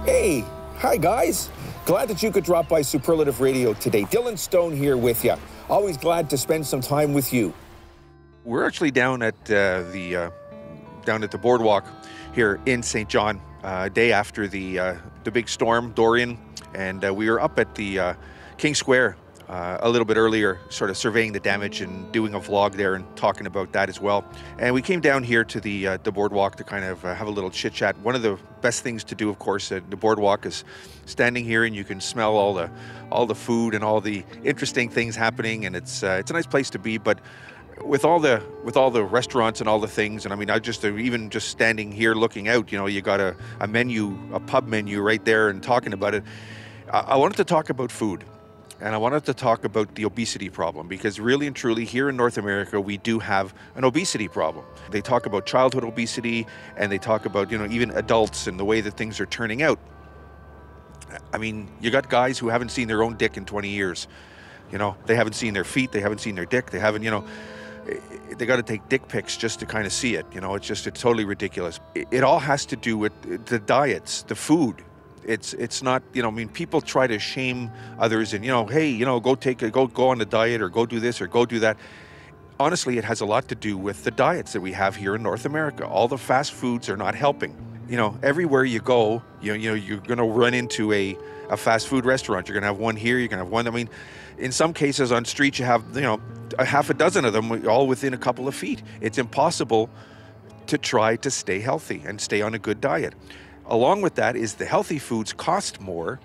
Hey, hi guys. Glad that you could drop by Superlative Radio today. Dylan Stone here with you. Always glad to spend some time with you. We're actually down at the boardwalk here in St. John, day after the big storm, Dorian, and we were up at the King Square a little bit earlier, sort of surveying the damage and doing a vlog there and talking about that as well. And we came down here to the boardwalk to kind of have a little chit chat. One of the best things to do, of course, at the boardwalk is standing here and you can smell all the food and all the interesting things happening, and it's a nice place to be. But with all the restaurants and all the things, and I mean, even just standing here looking out, you know, you got a menu, a pub menu right there, and talking about it. I wanted to talk about food. And I wanted to talk about the obesity problem, because really and truly here in North America, we do have an obesity problem. They talk about childhood obesity, and they talk about, you know, even adults and the way that things are turning out. I mean, you got guys who haven't seen their own dick in 20 years. You know, they haven't seen their feet, they haven't seen their dick, they haven't, you know, they got to take dick pics just to kind of see it. You know, it's totally ridiculous. It all has to do with the diets, the food. It's not, you know, I mean, people try to shame others and, you know, hey, you know, go on a diet, or go do this or go do that. Honestly, it has a lot to do with the diets that we have here in North America. All the fast foods are not helping. You know, everywhere you go, you know, you're going to run into a fast food restaurant. You're going to have one here, you're going to have one. I mean, in some cases on streets, you have, you know, a half a dozen of them all within a couple of feet. It's impossible to try to stay healthy and stay on a good diet. Along with that is the healthy foods cost more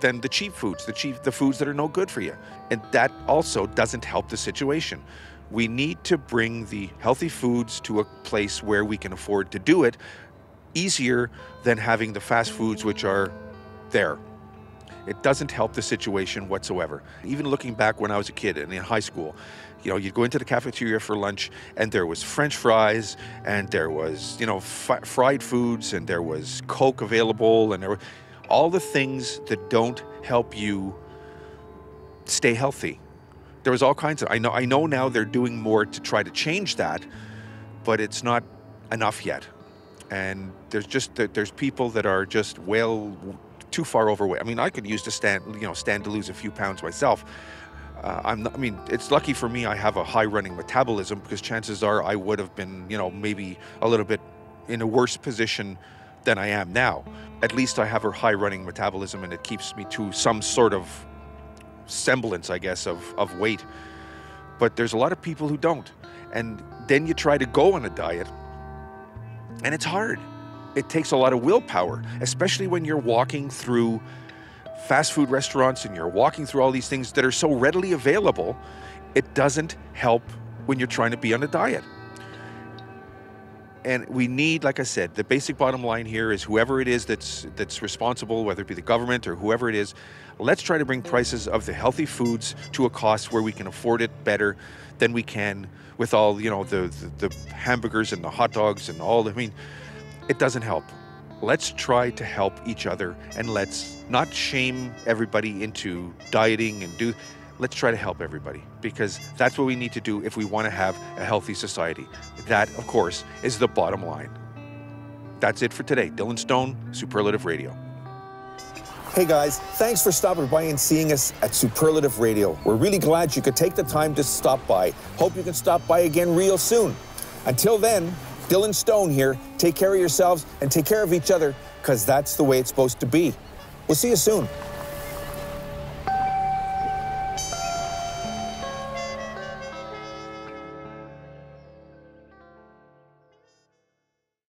than the cheap foods, the foods that are no good for you. And that also doesn't help the situation. We need to bring the healthy foods to a place where we can afford to do it easier than having the fast foods which are there. It doesn't help the situation whatsoever. Even looking back when I was a kid and in high school, you know, you'd go into the cafeteria for lunch and there was French fries and there was, you know, fried foods and there was Coke available, and there were all the things that don't help you stay healthy. There was all kinds of, I know now they're doing more to try to change that, but it's not enough yet. And there's people that are just too far overweight. I mean, I could use to stand to lose a few pounds myself. I mean, it's lucky for me I have a high running metabolism, because chances are I would have been, you know, maybe a little bit in a worse position than I am now. At least I have a high running metabolism, and it keeps me to some sort of semblance, I guess, of weight. But there's a lot of people who don't. And then you try to go on a diet, and it's hard. It takes a lot of willpower, especially when you're walking through fast food restaurants and you're walking through all these things that are so readily available. It doesn't help when you're trying to be on a diet. And we need, like I said, the basic bottom line here is whoever it is that's responsible, whether it be the government or whoever it is, let's try to bring prices of the healthy foods to a cost where we can afford it better than we can with all, you know, the hamburgers and the hot dogs and all. I mean, it doesn't help. Let's try to help each other, and let's not shame everybody into dieting and let's try to help everybody, because that's what we need to do if we want to have a healthy society. That, of course, is the bottom line. That's it for today. Dylan Stone, Superlative Radio. Hey guys, thanks for stopping by and seeing us at Superlative Radio. We're really glad you could take the time to stop by. Hope you can stop by again real soon. Until then, Dylan Stone here. Take care of yourselves and take care of each other, because that's the way it's supposed to be. We'll see you soon.